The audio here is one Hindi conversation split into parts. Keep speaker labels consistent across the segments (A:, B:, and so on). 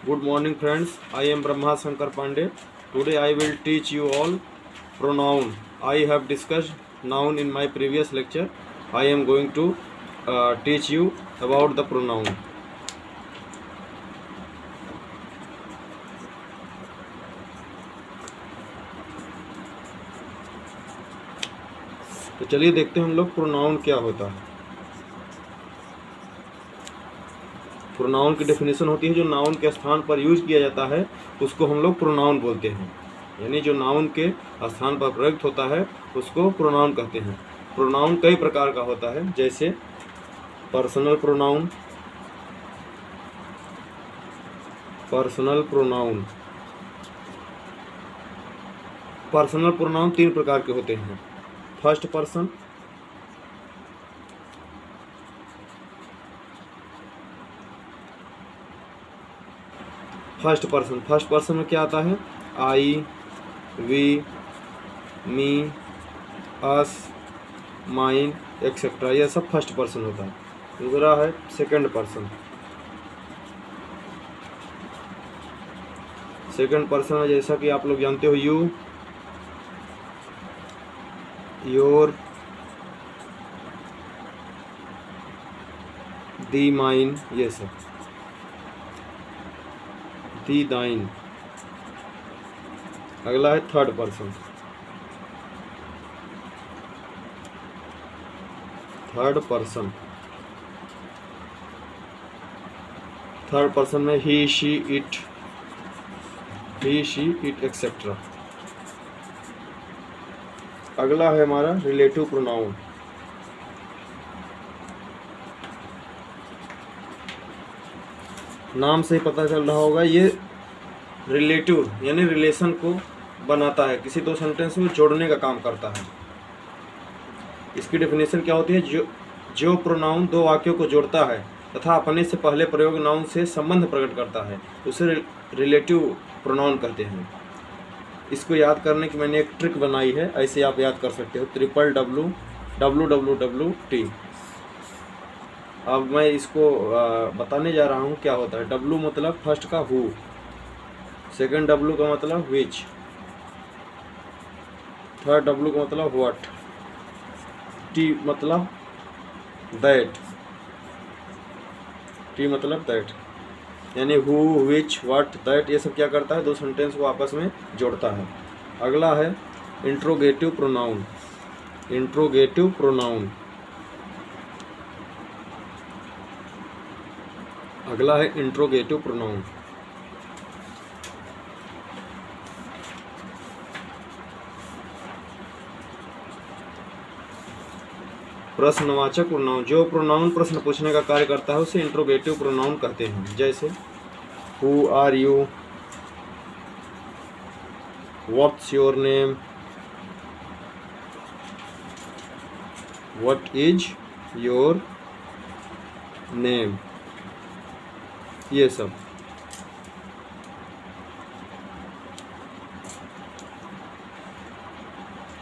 A: Good morning friends, I am Brahma Shankar Pandey. Today I will teach you all pronoun. I have discussed noun in my previous lecture. I am going to teach you about the pronoun. तो चलिए देखते हैं हम लोग प्रोनाउन क्या होता है। प्रोनाउन की डेफिनेशन होती है जो नाउन के स्थान पर यूज किया जाता है उसको हम लोग प्रोनाउन बोलते हैं। यानी जो नाउन के स्थान पर प्रयुक्त होता है उसको प्रोनाउन कहते हैं। प्रोनाउन कई प्रकार का होता है, जैसे personal pronoun. Personal pronoun personal pronoun 3 प्रकार के होते हैं। फर्स्ट पर्सन, फर्स्ट पर्सन में क्या आता है? I, we, me, us, mine, etcetera, यह सब फर्स्ट पर्सन होता है। दूसरा है सेकंड पर्सन। सेकंड पर्सन में जैसा कि आप लोग जानते हो, यू, योर, दी, माइन, ये सब, दी, दाइन। अगला है थर्ड पर्सन। थर्ड पर्सन में ही, शी, इट, एक्सेट्रा। अगला है हमारा रिलेटिव प्रोनाउन। नाम से ही पता चल रहा होगा, ये रिलेटिव यानी रिलेशन को बनाता है, किसी दो सेंटेंस में जोड़ने का काम करता है। इसकी डेफिनेशन क्या होती है? जो प्रोनाउन दो वाक्यों को जोड़ता है तथा अपने से पहले प्रयोग नाउन से संबंध प्रकट करता है उसे रिलेटिव प्रोनाउन कहते हैं। इसको याद करने की मैंने एक ट्रिक बनाई है, ऐसे आप याद कर सकते हो, WWWT। अब मैं इसको बताने जा रहा हूँ क्या होता है। W मतलब फर्स्ट का हु, सेकंड W का मतलब विच, थर्ड W का मतलब व्हाट, T मतलब दैट, यानी हु, विच, व्हाट, दैट, ये सब क्या करता है? दो सेंटेंस को आपस में जोड़ता है। अगला है इंट्रोगेटिव प्रोनाउन। प्रश्नवाचक प्रोनाउन, जो प्रोनाउन प्रश्न पूछने का कार्य करता है उसे इंट्रोगेटिव प्रोनाउन कहते हैं। जैसे who are you, what's your name, what is your name, ये सब।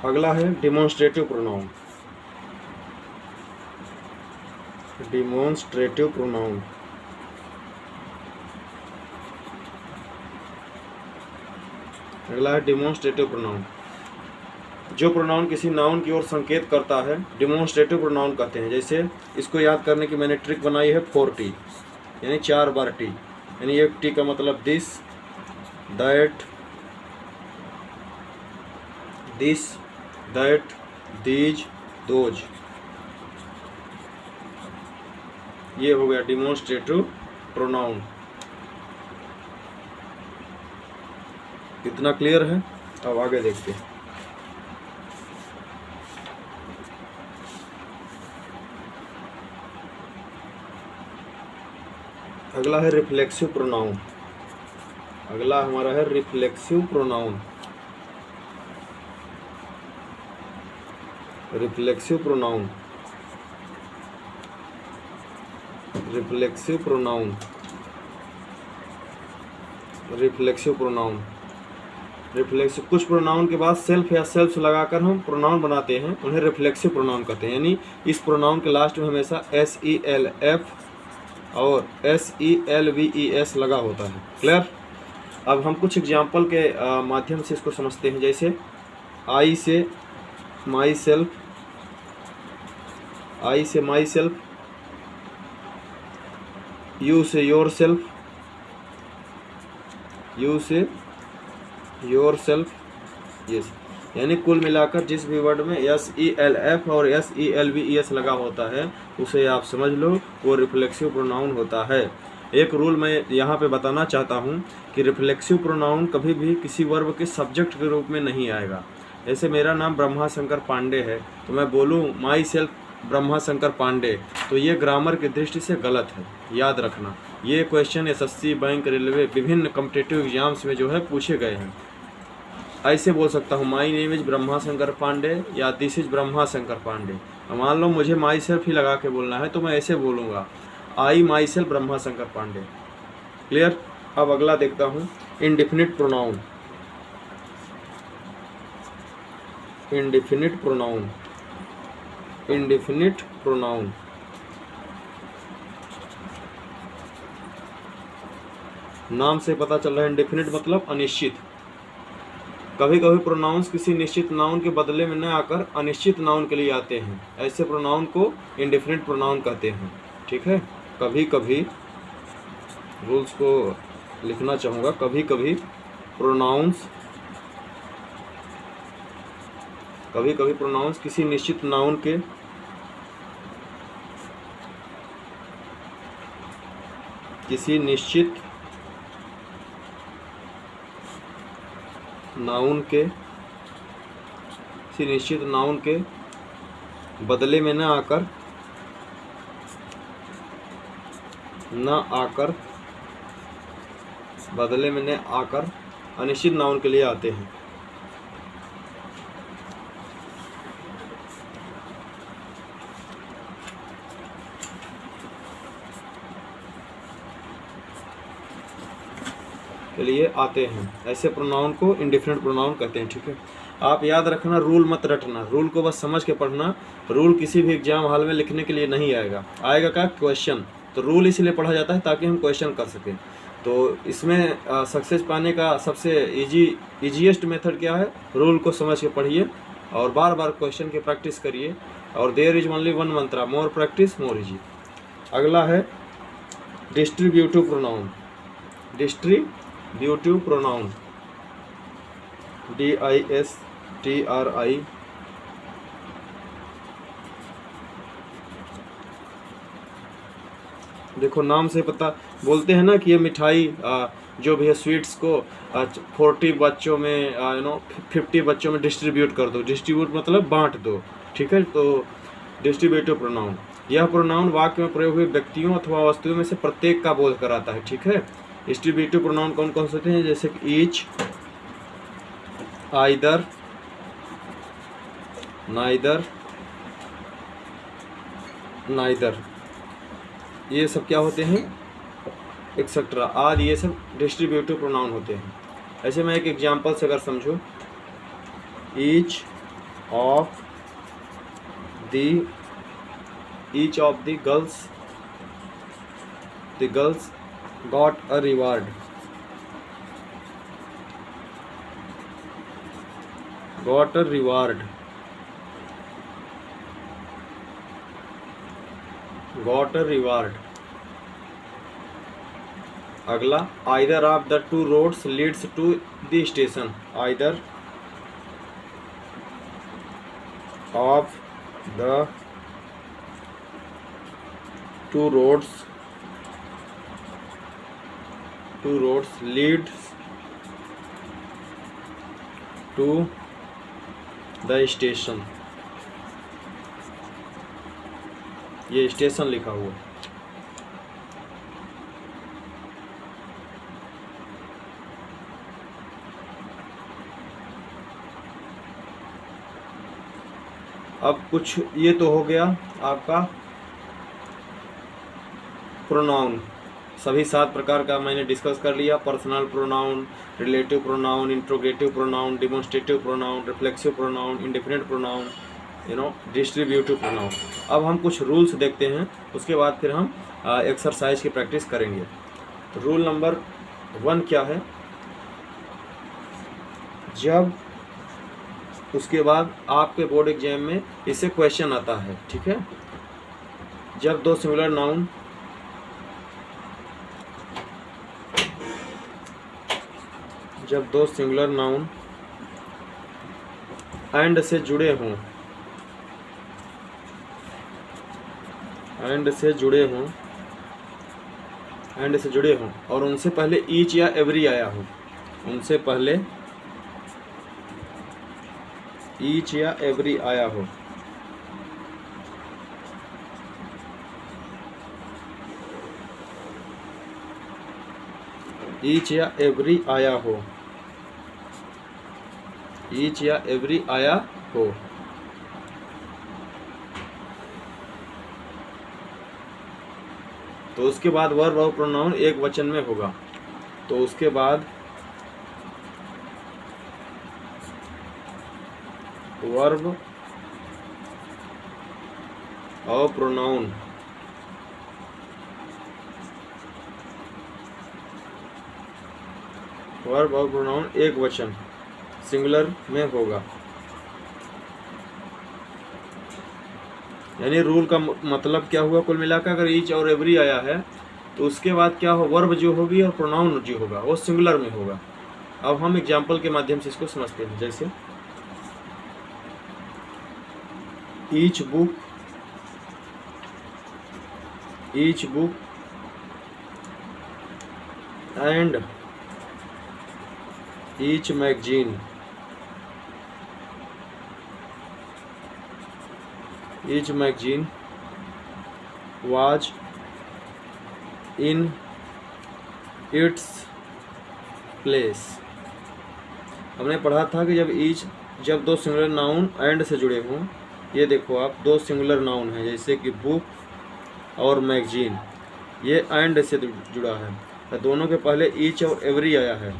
A: अगला है डिमॉन्स्ट्रेटिव प्रोनाउन। अगला है डिमॉन्स्ट्रेटिव प्रोनाउन। जो प्रोनाउन किसी नाउन की ओर संकेत करता है डिमॉन्स्ट्रेटिव प्रोनाउन कहते हैं। जैसे इसको याद करने की मैंने ट्रिक बनाई है 4T, यानी 4 बार टी। यानी एक टी का मतलब दिस, दैट, दीज, दोज। ये हो गया डिमॉन्स्ट्रेटिव प्रोनाउन। इतना क्लियर है? अब आगे देखते हैं। अगला है रिफ्लेक्सिव प्रोनाउन। अगला हमारा है रिफ्लेक्सिव प्रोनाउन। रिफ्लेक्सिव कुछ प्रोनाउन के बाद सेल्फ या सेल्फ्स लगाकर हम प्रोनाउन बनाते हैं, उन्हें रिफ्लेक्सिव प्रोनाउन कहते हैं। यानी इस प्रोनाउन के लास्ट में हमेशा SELF और SELVES लगा होता है। क्लियर। अब हम कुछ एग्जाम्पल के माध्यम से इसको समझते हैं। जैसे आई से माई सेल्फ, आई से माई सेल्फ, यू से योर सेल्फ, यू से योर सेल्फ, यस। यानी कुल मिलाकर जिस भी वर्ड में SELF और SELVES लगा होता है उसे आप समझ लो वो रिफ्लेक्सिव प्रोनाउन होता है। एक रूल मैं यहाँ पे बताना चाहता हूँ कि रिफ्लेक्सिव प्रोनाउन कभी भी किसी वर्ब के सब्जेक्ट के रूप में नहीं आएगा। जैसे मेरा नाम ब्रह्मा शंकर पांडे है तो मैं बोलूँ माई सेल्फ ब्रह्मा शंकर पांडे, तो ये ग्रामर की दृष्टि से गलत है, याद रखना। ये क्वेश्चन SSC, बैंक, रेलवे, विभिन्न कॉम्पिटिटिव एग्जाम्स में जो है पूछे गए हैं। ऐसे बोल सकता हूँ my name is Brahma Shankar Pandey या दिस इज ब्रह्मा शंकर पांडे। मान लो मुझे माई सेल्फ ही लगा के बोलना है तो मैं ऐसे बोलूँगा I myself Brahma Shankar Pandey. Clear. अब अगला देखता हूँ indefinite pronoun. Indefinite pronoun, indefinite pronoun नाम से पता चल रहा है इंडिफिनिट मतलब अनिश्चित। कभी कभी प्रोनाउंस किसी निश्चित नाउन के बदले में न आकर अनिश्चित नाउन के लिए आते हैं, ऐसे प्रोनाउन को इंडिफिनिट प्रोनाउन कहते हैं। ठीक है। कभी कभी रूल्स को लिखना चाहूँगा, कभी कभी प्रोनाउंस किसी निश्चित नाउन के किसी निश्चित नाउन के बदले में न आकर अनिश्चित नाउन के लिए आते हैं। के लिए आते हैं, ऐसे प्रोनाउन को इंडिफिनिट प्रोनाउन कहते हैं। ठीक है। आप याद रखना, रूल मत रटना, रूल को बस समझ के पढ़ना। रूल किसी भी एग्जाम हॉल में लिखने के लिए नहीं आएगा, आएगा क्या क्वेश्चन। तो रूल इसलिए पढ़ा जाता है ताकि हम क्वेश्चन कर सकें। तो इसमें सक्सेस पाने का सबसे ईजीएस्ट मेथड क्या है, रूल को समझ के पढ़िए और बार बार क्वेश्चन की प्रैक्टिस करिए। और there is only one mantra, more practice more easy. अगला है distributive pronoun. Distributive pronoun DISTRI देखो नाम से पता, बोलते हैं ना कि ये मिठाई जो भी है स्वीट्स को 40 बच्चों में 50 बच्चों में डिस्ट्रीब्यूट कर दो। डिस्ट्रीब्यूट मतलब बांट दो। ठीक है। तो डिस्ट्रीब्यूटिव प्रोनाउन, यह प्रोनाउन वाक्य में प्रयोग हुए व्यक्तियों अथवा वस्तुओं में से प्रत्येक का बोध कराता है। ठीक है। डिस्ट्रीब्यूटिव प्रोनाउन कौन कौन से होते हैं, जैसे कि ईच, आइदर, नाइदर, ये सब क्या होते हैं, एक्सेट्रा आदि, ये सब डिस्ट्रीब्यूटिव प्रोनाउन होते हैं। ऐसे मैं एक एग्जांपल से अगर समझो, each of the girls got a reward, got a reward, got a reward। अगला, either of the two roads leads to the station, either of the two roads leads to the station। ये स्टेशन लिखा हुआ। अब कुछ ये तो हो गया आपका प्रोनाउन, सभी 7 प्रकार का मैंने डिस्कस कर लिया। Personal pronoun, relative pronoun, interrogative pronoun, demonstrative pronoun, reflexive pronoun, indefinite pronoun, distributive pronoun. अब हम कुछ रूल्स देखते हैं, उसके बाद फिर हम एक्सरसाइज की प्रैक्टिस करेंगे। तो रूल नंबर 1 क्या है, जब उसके बाद आपके बोर्ड एग्जाम में इससे क्वेश्चन आता है, ठीक है, जब दो सिंगुलर नाउन एंड से जुड़े हों और उनसे पहले ईच या एवरी आया हो, उनसे पहले ईच या एवरी आया हो, ईच या एवरी आया हो, ईच या एवरी आया हो, तो उसके बाद वर्ब और प्रोनाउन एक वचन में होगा। तो उसके बाद वर्ब और प्रोनाउन एक वचन सिंगुलर में होगा। यानी रूल का मतलब क्या हुआ, कुल मिलाकर अगर ईच और एवरी आया है तो उसके बाद क्या हो, वर्ब जो होगी और प्रोनाउन जो होगा वो सिंगुलर में होगा। अब हम एग्जाम्पल के माध्यम से इसको समझते हैं। जैसे each book and each magazine was in its place। हमने पढ़ा था कि जब दो सिंगुलर नाउन एंड से जुड़े हों, ये देखो आप, दो सिंगुलर नाउन हैं जैसे कि बुक और मैगजीन, ये एंड से जुड़ा है, तो दोनों के पहले ईच और एवरी आया है,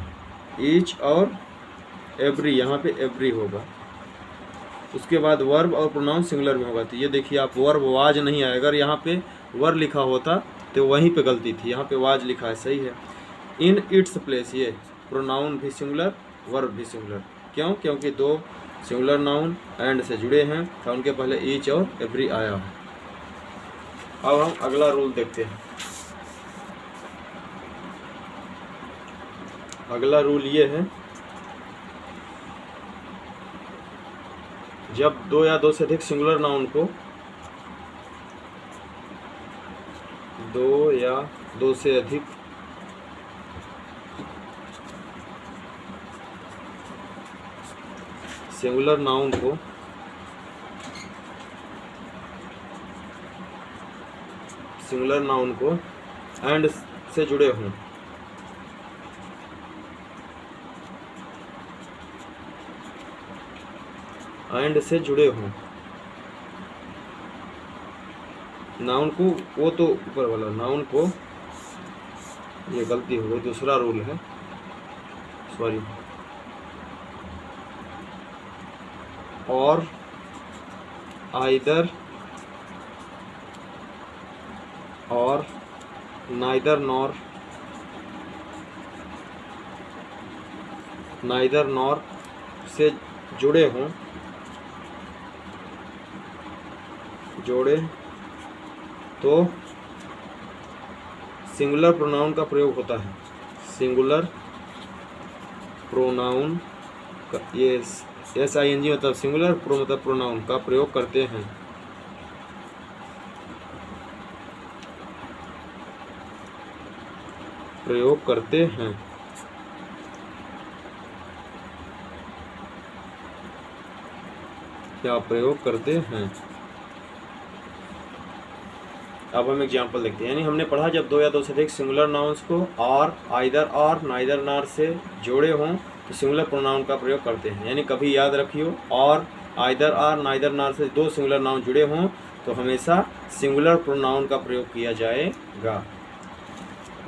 A: ईच और एवरी, यहाँ पे एवरी होगा। उसके बाद वर्ब और प्रोनाउन सिंगुलर में होगा। तो ये देखिए आप, वर्ब वाज नहीं आया, अगर यहाँ पे वर्ब लिखा होता तो वहीं पे गलती थी, यहाँ पे वाज लिखा है, सही है। इन इट्स प्लेस, ये प्रोनाउन भी सिंगुलर, वर्ब भी सिंगुलर। क्यों? क्योंकि दो सिंगुलर नाउन एंड से जुड़े हैं तो उनके पहले ईच और एवरी आया है। अब हम अगला रूल देखते हैं। अगला रूल ये है, जब दो या दो से अधिक सिंगुलर नाउन को, दो या दो से अधिक सिंगुलर नाउन को एंड से जुड़े हों, एंड से जुड़े हों, नाउन को, वो तो ऊपर वाला नाउन को, ये गलती हो गई, दूसरा रूल है, सॉरी, और आइदर और नाइदर नॉर से जुड़े हों, तो सिंगुलर प्रोनाउन का प्रयोग होता है। सिंगुलर प्रोनाउन का, ये SING मतलब सिंगुलर प्रो मतलब प्रोनाउन का प्रयोग करते हैं। क्या प्रयोग करते हैं। अब हम एग्जाम्पल देखते हैं। यानी हमने पढ़ा, जब दो या दो से अधिक सिंगुलर नाउन्स को और आइदर और नाइदर नॉर से जोड़े हों तो सिंगुलर प्रोनाउन का प्रयोग करते हैं। यानी कभी याद रखियो, और आइदर और नाइदर नॉर से दो सिंगुलर नाउन जुड़े हों तो हमेशा सिंगुलर प्रोनाउन का प्रयोग किया जाएगा।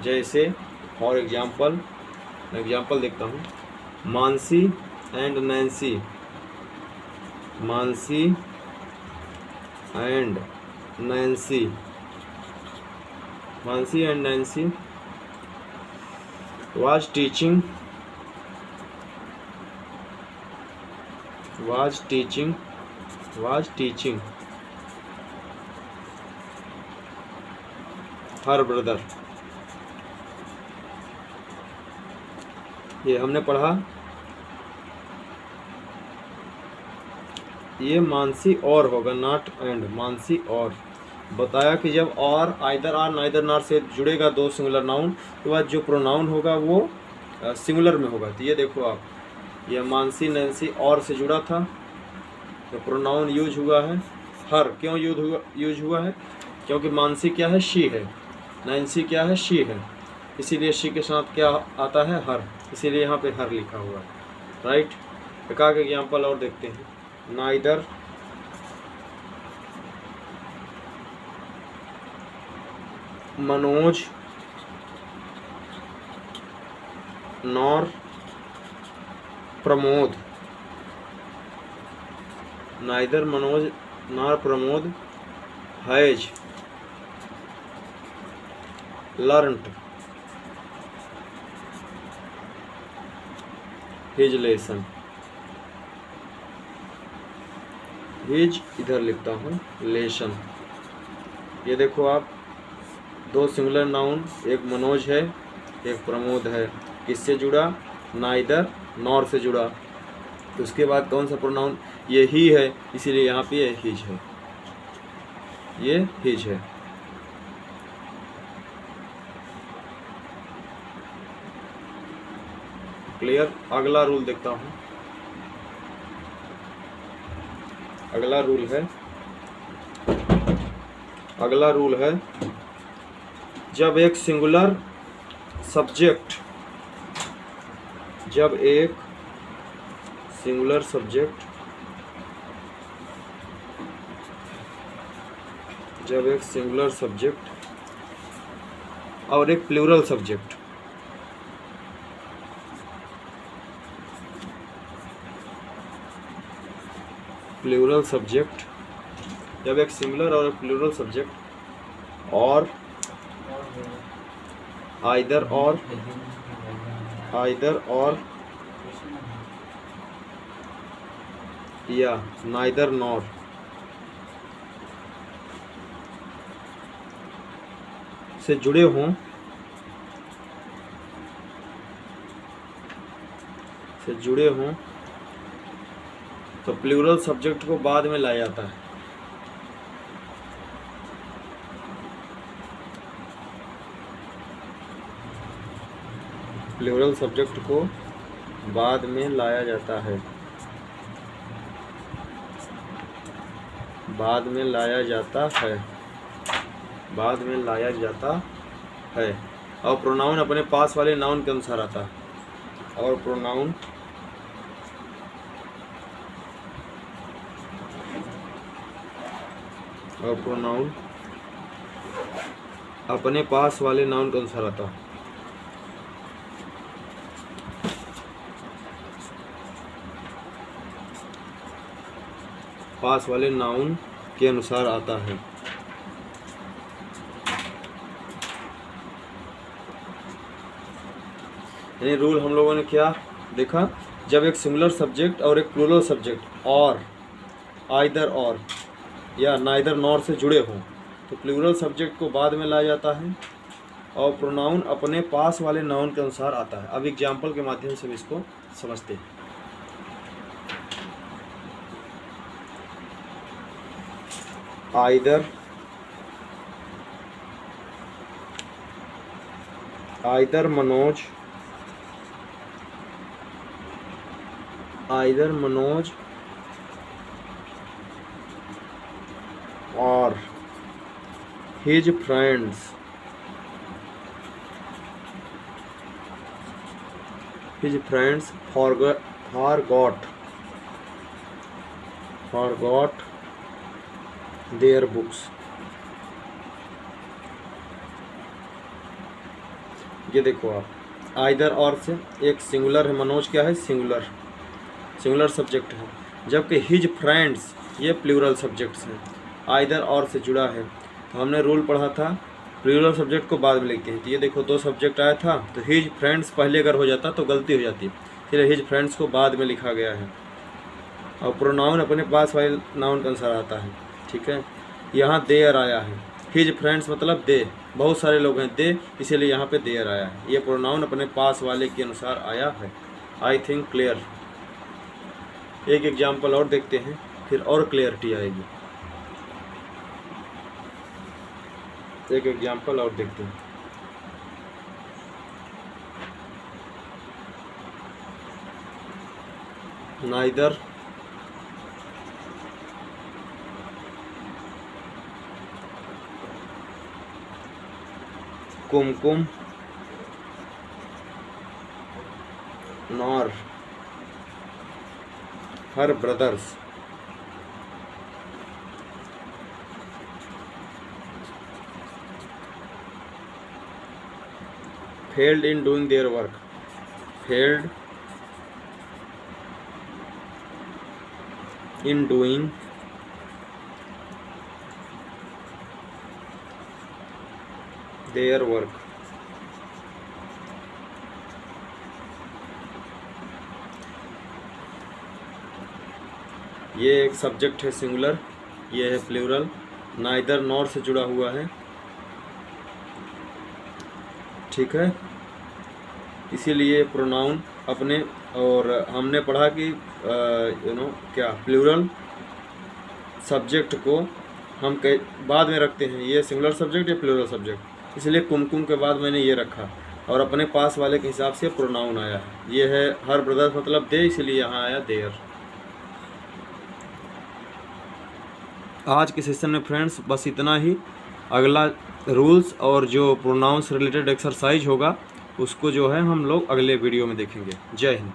A: जैसे फॉर एग्जाम्पल देखता हूँ, Mansi and Nancy, Mansi and Nancy, Mansi and Nancy was teaching her brother। ये हमने पढ़ा, ये मानसी और होगा, नॉट एंड, मानसी और। बताया कि जब और आइदर आर नाइदर नॉर से जुड़ेगा दो सिंगुलर नाउन, तो बाद जो प्रोनाउन होगा वो सिंगुलर में होगा। तो ये देखो आप, ये मानसी नैन्सी और से जुड़ा था, तो प्रोनाउन यूज हुआ है हर। क्यों यूज हुआ है? क्योंकि मानसी क्या है? शी है। नैन्सी क्या है? शी है। इसीलिए शी के साथ क्या आता है? हर। इसीलिए यहाँ पे हर लिखा हुआ है, राइट। एक आगे एग्जाम्पल और देखते हैं। Neither Manoj nor Pramod, neither Manoj nor Pramod has learned his lesson. His इधर लिखता हूँ, लेसन। ये देखो आप, दो सिंगुलर नाउन, एक मनोज है एक प्रमोद है। किससे जुड़ा? नाइदर नॉर से जुड़ा। तो उसके बाद कौन सा प्रोनाउन? ये ही है, इसीलिए यहाँ पे ये हिज है, ये हिज है। क्लियर? अगला रूल देखता हूँ। अगला रूल है जब एक सिंगुलर सब्जेक्ट और एक प्लूरल सब्जेक्ट, जब एक सिंगुलर और एक प्लूरल सब्जेक्ट और आइदर और या नाइदर नॉर से जुड़े हों तो प्लूरल सब्जेक्ट को बाद में लाया जाता है। प्लूरल सब्जेक्ट को बाद में लाया जाता है, बाद में लाया जाता है। और प्रोनाउन अपने पास वाले नाउन के अनुसार आता है, और प्रोनाउन अपने पास वाले नाउन के अनुसार आता है। पास वाले नाउन के अनुसार आता है। यानी रूल हम लोगों ने क्या देखा? जब एक सिंगुलर सब्जेक्ट और एक प्लूरल सब्जेक्ट और आइदर और या नाइदर नॉर से जुड़े हों तो प्लूरल सब्जेक्ट को बाद में लाया जाता है और प्रोनाउन अपने पास वाले नाउन के अनुसार आता है। अब एग्जाम्पल के माध्यम से इसको समझते हैं। आइदर मनोज और his friends forgot their books। ये देखो आप, आइदर और से एक सिंगुलर है, मनोज क्या है? सिंगुलर सब्जेक्ट है, जबकि हिज फ्रेंड्स ये प्लूरल सब्जेक्ट्स हैं। आइदर और से जुड़ा है। तो हमने रूल पढ़ा था प्लूरल सब्जेक्ट को बाद में लिखते हैं। तो ये देखो 2 सब्जेक्ट आया था, तो हिज फ्रेंड्स पहले अगर हो जाता तो गलती हो जाती, इसलिए हिज फ्रेंड्स को बाद में लिखा गया है। और प्रोनाउन अपने पास वाले नाउन के अनुसार आता है, ठीक है। यहाँ देयर आया है, हिज फ्रेंड्स मतलब दे, बहुत सारे लोग हैं दे, इसीलिए यहाँ पे देयर आया है। ये प्रोनाउन अपने पास वाले के अनुसार आया है। I think clear. एक एग्जाम्पल और देखते हैं, फिर और क्लियरिटी आएगी। एक एग्जाम्पल और देखते हैं। Neither Kumkum nor her brothers failed in doing their work, failed in doing their work। ये एक सब्जेक्ट है सिंगुलर, ये है प्लूरल, नाइदर नॉर से जुड़ा हुआ है, ठीक है। इसीलिए प्रोनाउन अपने, और हमने पढ़ा कि क्या प्लूरल सब्जेक्ट को हम बाद में रखते हैं। ये सिंगुलर सब्जेक्ट या प्लूरल सब्जेक्ट, इसलिए कुमकुम के बाद मैंने ये रखा, और अपने पास वाले के हिसाब से प्रोनाउन आया है। ये है हर ब्रदर्स मतलब दे, इसलिए यहाँ आया देयर। आज के सेशन में फ्रेंड्स बस इतना ही। अगला रूल्स और जो प्रोनाउंस रिलेटेड एक्सरसाइज होगा उसको जो है हम लोग अगले वीडियो में देखेंगे। जय हिंद।